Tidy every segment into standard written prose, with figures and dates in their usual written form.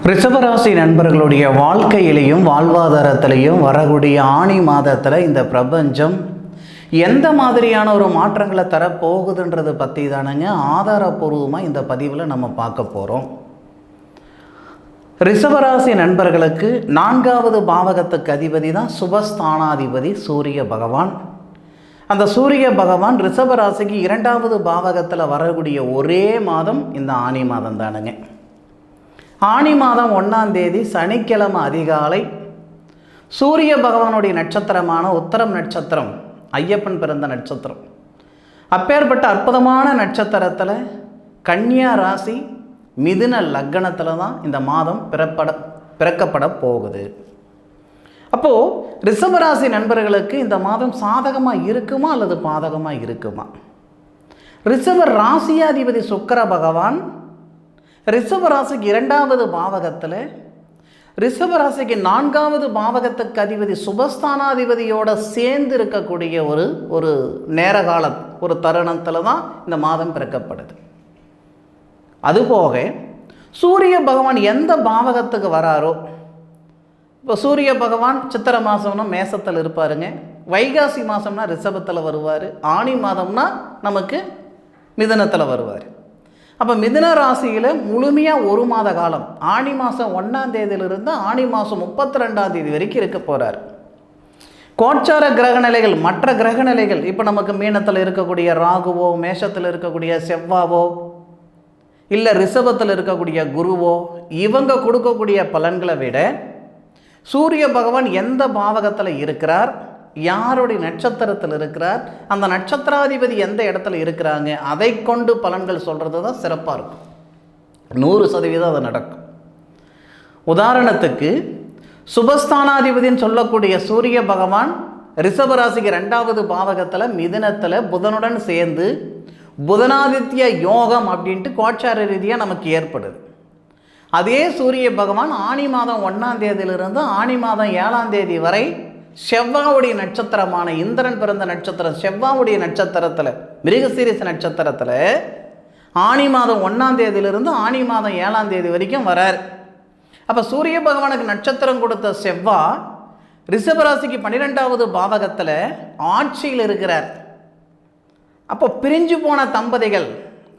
ரிஷபராசி நண்பர்களுடைய வாழ்க்கையிலையும் வாழ்வாதாரத்திலையும் வரக்கூடிய ஆணி மாதத்தில் இந்த பிரபஞ்சம் எந்த மாதிரியான ஒரு மாற்றங்களை தரப்போகுதுன்றதை பற்றி தானுங்க ஆதாரபூர்வமாக இந்த பதிவில் நம்ம பார்க்க போகிறோம். ரிஷபராசி நண்பர்களுக்கு 4வது பாவகத்துக்கு அதிபதி தான் சுபஸ்தானாதிபதி சூரிய பகவான். அந்த சூரிய பகவான் ரிஷபராசிக்கு 2வது பாவகத்தில் வரக்கூடிய ஒரே மாதம் இந்த ஆணி மாதம் தானுங்க. ஆணி மாதம் 1ஆம் தேதி சனிக்கிழமை அதிகாலை சூரிய பகவானுடைய நட்சத்திரமான உத்தரம் நட்சத்திரம், ஐயப்பன் பிறந்த நட்சத்திரம், அப்பேற்பட்ட அற்புதமான நட்சத்திரத்தில் கன்னியா ராசி மிதுன லக்னத்தில் தான் இந்த மாதம் பிறக்கப்பட போகுது. அப்போது ரிஷபராசி நண்பர்களுக்கு இந்த மாதம் சாதகமாக இருக்குமா அல்லது பாதகமாக இருக்குமா? ரிஷப ராசியாதிபதி சுக்கிர பகவான் ரிஷபராசிக்கு 2வது பாவகத்தில், ரிஷபராசிக்கு 4வது பாவகத்துக்கு அதிபதி சுபஸ்தானாதிபதியோடு சேர்ந்து இருக்கக்கூடிய ஒரு நேரகால ஒரு தருணத்தில் தான் இந்த மாதம் பிறக்கப்படுது. அதுபோக சூரிய பகவான் எந்த பாவகத்துக்கு வராரோ, இப்போ சூரிய பகவான் சித்திரை மாதம்னா மேசத்தில் இருப்பாருங்க, வைகாசி மாதம்னா ரிஷபத்தில் வருவார், ஆணி மாதம்னா நமக்கு மிதுனத்தில் வருவார். அப்போ மிதுன ராசியில் முழுமையாக ஒரு மாத காலம் ஆணி மாதம் 1ஆம் தேதியிலிருந்து ஆணி மாதம் 32ஆம் தேதி வரைக்கும் இருக்க போகிறார். கோச்சார கிரகநிலைகள், மற்ற கிரகநிலைகள், இப்போ நமக்கு மீனத்தில் இருக்கக்கூடிய ராகுவோ, மேஷத்தில் இருக்கக்கூடிய செவ்வாவோ, இல்லை ரிஷபத்தில் இருக்கக்கூடிய குருவோ, இவங்க கொடுக்கக்கூடிய பலன்களை விட சூரிய பகவான் எந்த பாவகத்தில் இருக்கிறார், யாருடைய நட்சத்திரத்தில் இருக்கிறார், அந்த நட்சத்திராதிபதி எந்த இடத்துல இருக்கிறாங்க, அதை கொண்டு பலன்கள் சொல்கிறது தான் சிறப்பாக இருக்கும். 100% அது நடக்கும். உதாரணத்துக்கு சுபஸ்தானாதிபதின்னு சொல்லக்கூடிய சூரிய பகவான் ரிஷபராசிக்கு 2வது பாவகத்தில் மிதுனத்தில் புதனுடன் சேர்ந்து புதனாதித்ய யோகம் அப்படின்ட்டு கோச்சார ரீதியாக நமக்கு ஏற்படுது. அதே சூரிய பகவான் ஆணி மாதம் 1ஆம் தேதியிலிருந்து ஆணி மாதம் 7ஆம் தேதி வரை செவ்வாவுடைய நட்சத்திரமான இந்திரன் பிறந்த நட்சத்திரம் செவ்வாவுடைய நட்சத்திரத்தில், மிருகசீரிஷ நட்சத்திரத்தில் ஆணி மாதம் 1ஆம் தேதியிலிருந்து ஆணி மாதம் 7ஆம் தேதி வரைக்கும் வரார். அப்போ சூரிய பகவானுக்கு நட்சத்திரம் கொடுத்த செவ்வா ரிஷபராசிக்கு 12வது பாவகத்தில் ஆட்சியில் இருக்கிறார். அப்போ பிரிஞ்சு போன தம்பதிகள்,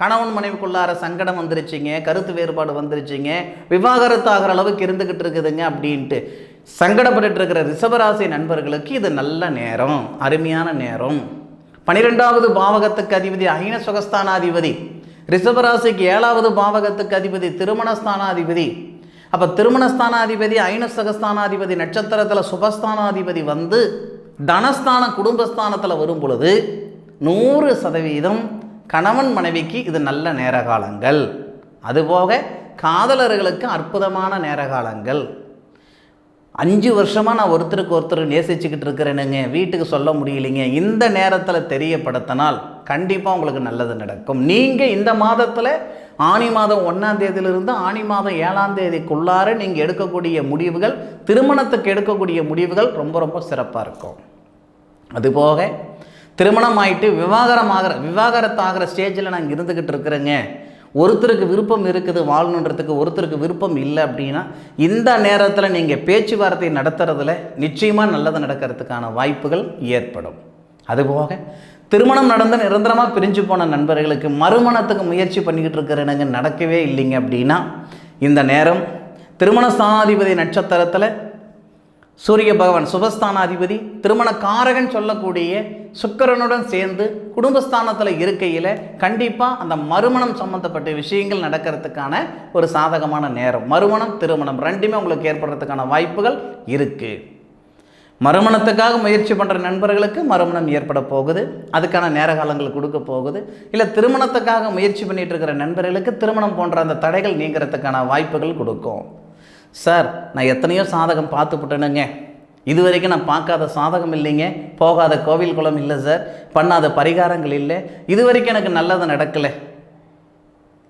கணவன் மனைவிக்குள்ளார சங்கடம் வந்துருச்சிங்க, கருத்து வேறுபாடு வந்துருச்சிங்க, விவாகரத்து ஆகிற அளவுக்கு இருந்துக்கிட்டு இருக்குதுங்க அப்படின்ட்டு சங்கடப்பட்டு இருக்கிற ரிஷபராசி நண்பர்களுக்கு இது நல்ல நேரம், அருமையான நேரம். 12வது பாவகத்துக்கு அதிபதி ஐன சுகஸ்தானாதிபதி, ரிஷபராசிக்கு 7வது பாவகத்துக்கு அதிபதி திருமணஸ்தானாதிபதி. அப்போ திருமணஸ்தானாதிபதி ஐன சுகஸ்தானாதிபதி நட்சத்திரத்தில் சுபஸ்தானாதிபதி வந்து தனஸ்தான குடும்பஸ்தானத்தில் வரும் பொழுது 100% கணவன் மனைவிக்கு இது நல்ல நேர காலங்கள். அதுபோக காதலர்களுக்கு அற்புதமான நேர காலங்கள். 5 வருஷமாக நான் ஒருத்தருக்கு ஒருத்தர் நேசிச்சுக்கிட்டு இருக்கிறேனுங்க, வீட்டுக்கு சொல்ல முடியலைங்க, இந்த நேரத்தில் தெரியப்படுத்தினால் கண்டிப்பாக உங்களுக்கு நல்லது நடக்கும். நீங்கள் இந்த மாதத்தில் ஆணி மாதம் 1ஆம் தேதியிலிருந்து ஆணி மாதம் 7ஆம் தேதிக்குள்ளார நீங்கள் எடுக்கக்கூடிய முடிவுகள், திருமணத்துக்கு எடுக்கக்கூடிய முடிவுகள் ரொம்ப ரொம்ப சிறப்பாக இருக்கும். அதுபோக திருமணம் ஆகிட்டு விவாகரத்து ஆகிற ஸ்டேஜில் நாங்கள் இருந்துக்கிட்டு இருக்கிறேங்க, ஒருத்தருக்கு விருப்பம் இருக்குது வாழணுன்றதுக்கு, ஒருத்தருக்கு விருப்பம் இல்லை அப்படின்னா இந்த நேரத்தில் நீங்கள் பேச்சுவார்த்தை நடத்துறதுல நிச்சயமாக நல்லது நடக்கிறதுக்கான வாய்ப்புகள் ஏற்படும். அதுபோக திருமணம் நடந்து நிரந்தரமாக பிரிஞ்சு போன நண்பர்களுக்கு மறுமணத்துக்கு முயற்சி பண்ணிக்கிட்டு இருக்கிறேனுங்க, நடக்கவே இல்லைங்க அப்படின்னா இந்த நேரம் திருமண ஸ்தானாதிபதி நட்சத்திரத்தில் சூரிய பகவான் சுபஸ்தானாதிபதி திருமண காரகன் சொல்லக்கூடிய சுக்கிரனுடன் சேர்ந்து குடும்பஸ்தானத்தில் இருக்கையில் கண்டிப்பாக அந்த மறுமணம் சம்மந்தப்பட்ட விஷயங்கள் நடக்கிறதுக்கான ஒரு சாதகமான நேரம். மறுமணம் திருமணம் ரெண்டுமே உங்களுக்கு ஏற்படுறதுக்கான வாய்ப்புகள் இருக்குது. மறுமணத்துக்காக முயற்சி பண்ணுற நண்பர்களுக்கு மறுமணம் ஏற்பட போகுது, அதுக்கான நேர காலங்கள் கொடுக்க போகுது. இல்லை திருமணத்துக்காக முயற்சி பண்ணிகிட்டு இருக்கிற நண்பர்களுக்கு திருமணம் போன்ற அந்த தடைகள் நீங்கிறதுக்கான வாய்ப்புகள் கொடுக்கும். சார், நான் எத்தனையோ சாதகம் பார்த்துப்புட்டேனுங்க, இது வரைக்கும் நான் பார்க்காத சாதகம் இல்லைங்க, போகாத கோவில் குளம் இல்லை சார், பண்ணாத பரிகாரங்கள் இல்லை, இது வரைக்கும் எனக்கு நல்லது நடக்கலை,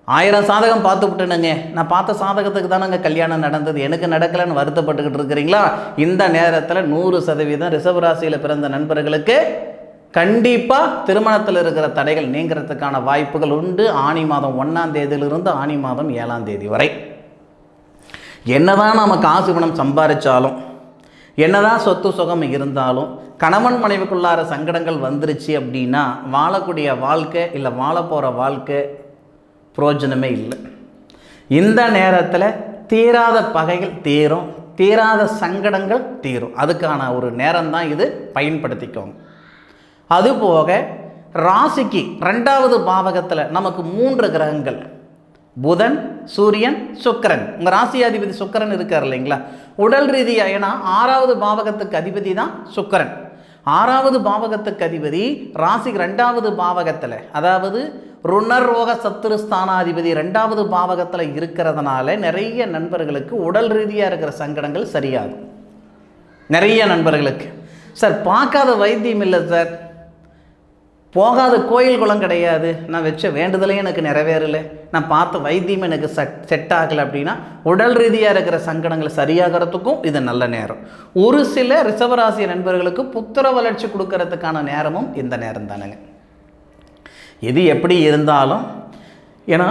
1000 சாதகம் பார்த்துப்புட்டேனுங்க, நான் பார்த்த சாதகத்துக்கு தானேங்க கல்யாணம் நடந்தது, எனக்கு நடக்கலைன்னு வருத்தப்பட்டுக்கிட்டு இருக்கிறீங்களா? இந்த நேரத்தில் 100% ரிஷபராசியில் பிறந்த நண்பர்களுக்கு கண்டிப்பாக திருமணத்தில் இருக்கிற தடைகள் நீங்கிறதுக்கான வாய்ப்புகள் உண்டு. ஆணி மாதம் 1ஆம் தேதியிலிருந்து ஆணி மாதம் 7ஆம் தேதி வரை என்னதான் நம்ம காசு பணம் சம்பாதிச்சாலும், என்னதான் சொத்து சுகம் இருந்தாலும், கணவன் மனைவிக்குள்ளார சங்கடங்கள் வந்துருச்சு அப்படின்னா வாழக்கூடிய வாழ்க்கை இல்லை வாழ போகிற வாழ்க்கை பிரயோஜனமே இல்லை. இந்த நேரத்தில் தீராத பகைகள் தீரும், தீராத சங்கடங்கள் தீரும். அதுக்கான ஒரு நேரம்தான் இது, பயன்படுத்திக்கோங்க. அதுபோக ராசிக்கு 2வது பாவகத்தில் நமக்கு 3 கிரகங்கள், புதன், சூரியன், சுக்கிரன். உங்கள் ராசியாதிபதி சுக்கிரன் இருக்கார் இல்லைங்களா, உடல் ரீதியாக. ஏன்னா 6வது பாவகத்துக்கு அதிபதி தான் சுக்கிரன். 6வது பாவகத்துக்கு அதிபதி ராசிக்கு 2வது பாவகத்தில், அதாவது ருணரோக சத்துரு ஸ்தானாதிபதி 2வது பாவகத்தில் இருக்கிறதுனால நிறைய நண்பர்களுக்கு உடல் ரீதியாக இருக்கிற சங்கடங்கள் சரியாகும். நிறைய நண்பர்களுக்கு சார் பார்க்காத வைத்தியம் இல்லை சார், போகாத கோயில் குளம் கிடையாது, நான் வச்ச வேண்டுதலையும் எனக்கு நிறைவேறலை, நான் பார்த்த வைத்தியம் எனக்கு செட் ஆகலை அப்படின்னா உடல் ரீதியாக இருக்கிற சங்கடங்கள் சரியாகிறதுக்கும் இது நல்ல நேரம். ஒரு சில ரிஷபராசி நண்பர்களுக்கு புத்திர வளர்ச்சி கொடுக்கறதுக்கான நேரமும் இந்த நேரம் தானுங்க. எது எப்படி இருந்தாலும், ஏன்னா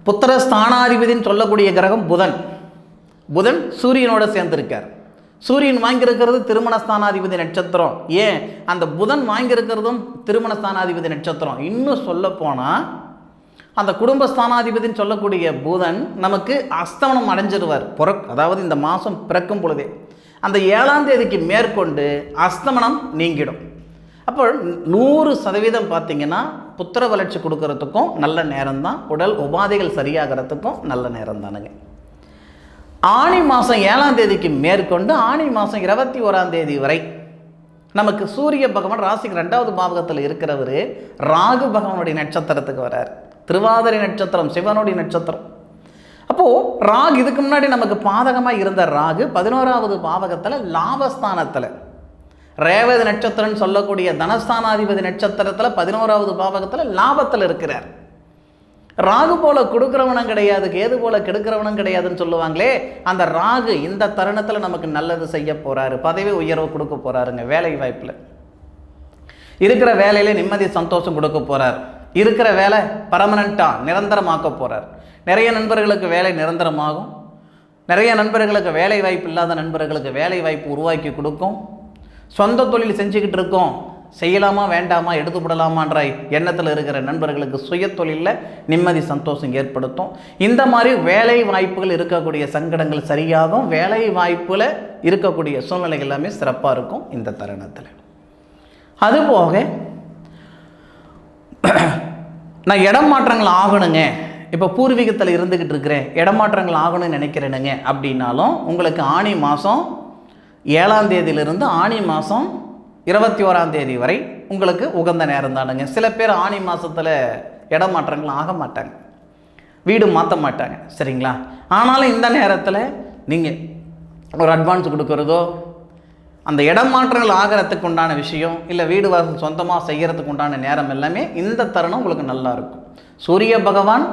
புத்திர ஸ்தானாதிபதினு சொல்லக்கூடிய கிரகம் புதன். புதன் சூரியனோட சேர்ந்திருக்கார். சூரியன் வாங்கியிருக்கிறது திருமணஸ்தானாதிபதி நட்சத்திரம். ஏன் அந்த புதன் வாங்கியிருக்கிறதும் திருமணஸ்தானாதிபதி நட்சத்திரம். இன்னும் சொல்லப்போனால் அந்த குடும்பஸ்தானாதிபதினு சொல்லக்கூடிய புதன் நமக்கு அஸ்தமனம் அடைஞ்சிருவார். அதாவது இந்த மாதம் பிறக்கும் பொழுதே அந்த 7ஆம் தேதிக்கு மேற்கொண்டு அஸ்தமனம் நீங்கிடும். அப்போ 100% பார்த்தீங்கன்னா புத்திர வளர்ச்சி கொடுக்கறதுக்கும் நல்ல நேரம்தான், உடல் உபாதைகள் சரியாகிறதுக்கும் நல்ல நேரம் தானுங்க. ஆனி மாதம் 7ஆம் தேதிக்கு மேற்கொண்டு ஆனி மாதம் 21ஆம் தேதி வரை நமக்கு சூரிய பகவான் ராசிக்கு 2வது பாவகத்தில் இருக்கிறவர் ராகு பகவானுடைய நட்சத்திரத்துக்கு வர்றார். திருவாதிரை நட்சத்திரம் சிவனுடைய நட்சத்திரம். அப்போது ராகு இதுக்கு முன்னாடி நமக்கு பாதகமாக இருந்த ராகு 11வது பாவகத்தில் லாபஸ்தானத்தில், ரேவதி நட்சத்திரம்னு சொல்லக்கூடிய தனஸ்தானாதிபதி நட்சத்திரத்தில் 11வது பாவகத்தில் லாபத்தில் இருக்கிறார். ராகு போல கொடுக்குறவனும் கிடையாது, கேது போல கெடுக்கிறவனும் கிடையாதுன்னு சொல்லுவாங்களே, அந்த ராகு இந்த தருணத்தில் நமக்கு நல்லது செய்ய போகிறாரு, பதவி உயர்வு கொடுக்க போகிறாருங்க. வேலை வாய்ப்பில் இருக்கிற வேலையில நிம்மதி சந்தோஷம் கொடுக்க போகிறார். இருக்கிற வேலை பர்மனண்ட்டாக நிரந்தரமாக்க போகிறார். நிறைய நண்பர்களுக்கு வேலை நிரந்தரமாகும். நிறைய நண்பர்களுக்கு வேலை வாய்ப்பு இல்லாத நண்பர்களுக்கு வேலை வாய்ப்பு உருவாக்கி கொடுக்கும். சொந்த தொழில் செஞ்சுக்கிட்டு இருக்கோம், செய்யலாமா வேண்டாமா எடுத்துப்படலாமான்ற எண்ணத்தில் இருக்கிற நண்பர்களுக்கு சுய தொழிலில் நிம்மதி சந்தோஷம் ஏற்படுத்தும். இந்த மாதிரி வேலை வாய்ப்புகள் இருக்கக்கூடிய சங்கடங்கள் சரியாகும். வேலை வாய்ப்பில் இருக்கக்கூடிய சூழ்நிலைகள் எல்லாமே சிறப்பாக இருக்கும் இந்த தருணத்தில். அதுபோக நான் இடம் மாற்றங்கள் ஆகணுங்க, இப்போ பூர்வீகத்தில் இருந்துக்கிட்டு இருக்கிறேன், இடமாற்றங்கள் ஆகணும்னு நினைக்கிறேனுங்க அப்படின்னாலும் உங்களுக்கு ஆனி மாதம் 7ஆம் தேதியிலிருந்து ஆனி மாதம் 21ஆம் தேதி வரை உங்களுக்கு உகந்த நேரம் தானுங்க. சில பேர் ஆனி மாதத்தில் இடமாற்றங்கள் ஆக மாட்டாங்க, வீடு மாற்ற மாட்டாங்க, சரிங்களா? ஆனாலும் இந்த நேரத்தில் நீங்கள் ஒரு அட்வான்ஸ் கொடுக்குறதோ, அந்த இடமாற்றங்கள் ஆகிறதுக்கு உண்டான விஷயம், இல்லை வீடு வாசல் சொந்தமாக செய்கிறதுக்கு உண்டான நேரம் எல்லாமே இந்த தருணம் உங்களுக்கு நல்லா இருக்கும். சூரிய பகவான்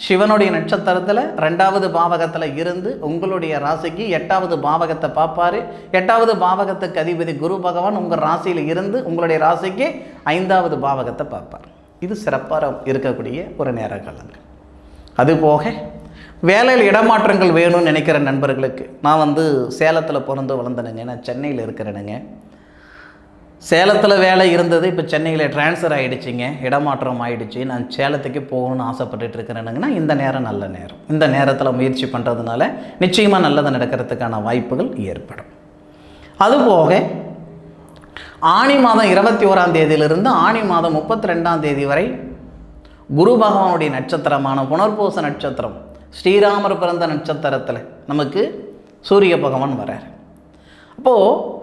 சிவனுடைய நட்சத்திரத்தில் 2வது பாவகத்தில் இருந்து உங்களுடைய ராசிக்கு 8வது பாவகத்தை பார்ப்பார். 8வது பாவகத்துக்கு அதிபதி குரு பகவான் உங்கள் ராசியில் இருந்து உங்களுடைய ராசிக்கு 5வது பாவகத்தை பார்ப்பார். இது சிறப்பாக இருக்கக்கூடிய ஒரு நேர காலங்கள். அதுபோக வேலையில் இடமாற்றங்கள் வேணும்னு நினைக்கிற நண்பர்களுக்கு, நான் சேலத்தில் பிறந்து வளர்ந்தனுங்க, நான் சென்னையில் இருக்கிறேனுங்க. சேலத்தில் வேலை இருந்தது, இப்போ சென்னையில் ட்ரான்ஸ்ஃபர் ஆகிடுச்சிங்க, இடமாற்றம் ஆகிடுச்சு, நான் சேலத்துக்கு போகணும்னு ஆசைப்பட்டுட்டு இருக்கிறேனுங்கன்னா இந்த நேரம் நல்ல நேரம். இந்த நேரத்தில் முயற்சி பண்ணுறதுனால நிச்சயமாக நல்லது நடக்கிறதுக்கான வாய்ப்புகள் ஏற்படும். அதுபோக ஆனி மாதம் 21ஆம் தேதியிலிருந்து ஆனி மாதம் 32ஆம் தேதி வரை குரு பகவானுடைய நட்சத்திரமான புனர்பூச நட்சத்திரம், ஸ்ரீராமர் பிறந்த நட்சத்திரத்தில் நமக்கு சூரிய பகவான் வர்றார். அப்போது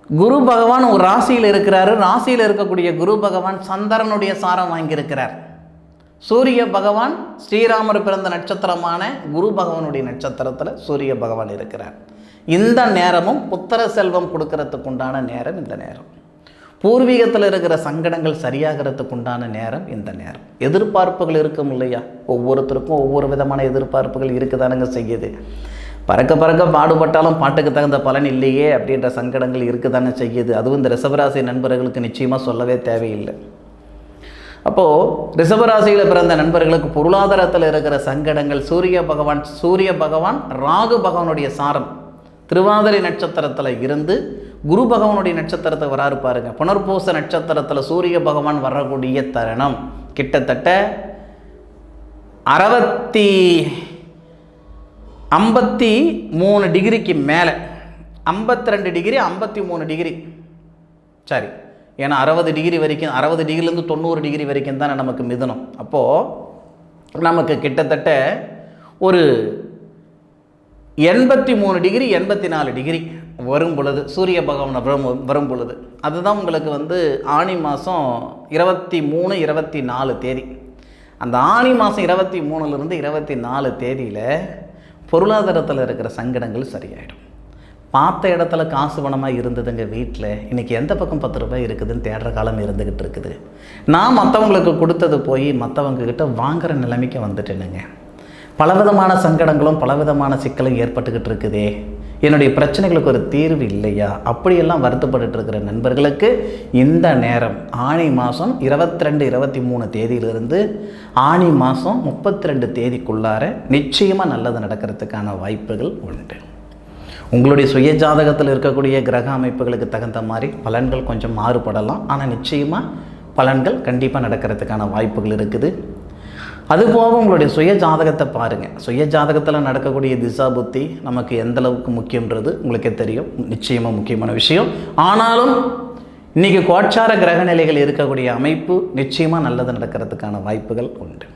குரு பகவான் ஒரு ராசியில் இருக்கிறாரு. ராசியில் இருக்கக்கூடிய குரு பகவான் சந்திரனுடைய சாரம் வாங்கியிருக்கிறார். சூரிய பகவான் ஸ்ரீராமர் பிறந்த நட்சத்திரமான குரு பகவானுடைய நட்சத்திரத்தில் சூரிய பகவான் இருக்கிறார். இந்த நேரமும் புத்திர செல்வம் கொடுக்கறதுக்கு உண்டான நேரம் இந்த நேரம். பூர்வீகத்தில் இருக்கிற சங்கடங்கள் சரியாகிறதுக்கு உண்டான நேரம் இந்த நேரம். எதிர்பார்ப்புகள் இருக்கும் இல்லையா, ஒவ்வொருத்தருக்கும் ஒவ்வொரு விதமான எதிர்பார்ப்புகள் இருக்குதானுங்க செய்யுது. பறக்க பறக்க பாடுபட்டாலும் பாட்டுக்கு தகுந்த பலன் இல்லையே அப்படின்ற சங்கடங்கள் இருக்குதானே செய்யுது. அதுவும் இந்த ரிஷபராசி நண்பர்களுக்கு நிச்சயமாக சொல்லவே தேவையில்லை. அப்போது ரிஷபராசியில் பிறந்த நண்பர்களுக்கு பொருளாதாரத்தில் இருக்கிற சங்கடங்கள் சூரிய பகவான் ராகு பகவானுடைய சாரம் திருவாதிரை நட்சத்திரத்தில் இருந்து குரு பகவானுடைய நட்சத்திரத்தை வராரு பாருங்க. புனர்பூச நட்சத்திரத்தில் சூரிய பகவான் வரக்கூடிய தருணம் கிட்டத்தட்ட 53 டிகிரிக்கு மேலே 52 டிகிரி 53 டிகிரி சரி. ஏன்னா 60 டிகிரி வரைக்கும் 60 டிகிரிலேருந்து 90 டிகிரி வரைக்கும் தானே நமக்கு மிதுனம். அப்போது நமக்கு கிட்டத்தட்ட ஒரு 83 டிகிரி 84 டிகிரி வரும் பொழுது சூரிய பகவான் வரும் பொழுது அதுதான் உங்களுக்கு ஆனி மாதம் 23 24 தேதி. அந்த ஆனி மாதம் 23லேருந்து 24 தேதியில் பொருளாதாரத்தில் இருக்கிற சங்கடங்கள் சரியாயிடும். பார்த்த இடத்துல காசு பணமாக இருந்ததுங்க வீட்டில் இன்றைக்கி எந்த பக்கம் 10 ரூபாய் இருக்குதுன்னு தேடுற காலம் இருந்துக்கிட்டு இருக்குது. நான் மற்றவங்களுக்கு கொடுத்தது போய் மற்றவங்கக்கிட்ட வாங்குகிற நிலைமைக்கு வந்துட்டேனுங்க. பலவிதமான சங்கடங்களும் பலவிதமான சிக்கலும் ஏற்பட்டுக்கிட்டு இருக்குதே, என்னுடைய பிரச்சனைகளுக்கு ஒரு தீர்வு இல்லையா, அப்படியெல்லாம் வருத்தப்பட்டு இருக்கிற நண்பர்களுக்கு இந்த நேரம் ஆனி மாதம் 22 23 தேதியிலிருந்து ஆனி மாதம் 32 தேதிக்குள்ளார நிச்சயமாக நல்லது நடக்கிறதுக்கான வாய்ப்புகள் உண்டு. உங்களுடைய சுய ஜாதகத்தில் இருக்கக்கூடிய கிரக அமைப்புகளுக்கு தகுந்த மாதிரி பலன்கள் கொஞ்சம் மாறுபடலாம். ஆனால் நிச்சயமாக பலன்கள் கண்டிப்பாக நடக்கிறதுக்கான வாய்ப்புகள் இருக்குது. அதுபோக உங்களுடைய சுய ஜாதகத்தை பாருங்கள். சுய ஜாதகத்தில் நடக்கக்கூடிய திசா புத்தி நமக்கு எந்த அளவுக்கு முக்கியன்றது உங்களுக்கே தெரியும், நிச்சயமாக முக்கியமான விஷயம். ஆனாலும் இன்றைக்கி கோட்சார கிரக நிலைகள் இருக்கக்கூடிய அமைப்பு நிச்சயமாக நல்லது நடக்கிறதுக்கான வாய்ப்புகள் உண்டு.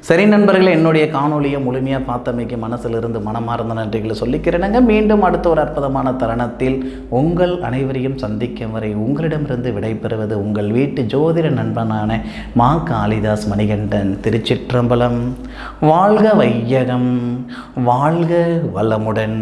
சரி நண்பர்களே, என்னுடைய காணொலியை முழுமையாக பார்த்தமைக்கு மனசிலிருந்து மனமார்ந்த நன்றிகளை சொல்லிக்கிறேனுங்க. மீண்டும் அடுத்த ஒரு அற்புதமான தருணத்தில் உங்கள் அனைவரையும் சந்திக்கும் வரை உங்களிடமிருந்து விடைபெறுவது உங்கள் வீட்டு ஜோதிட நண்பனான மா காளிதாஸ் மணிகண்டன். திருச்சிற்றம்பலம். வாழ்க வையகம், வாழ்க வளமுடன்.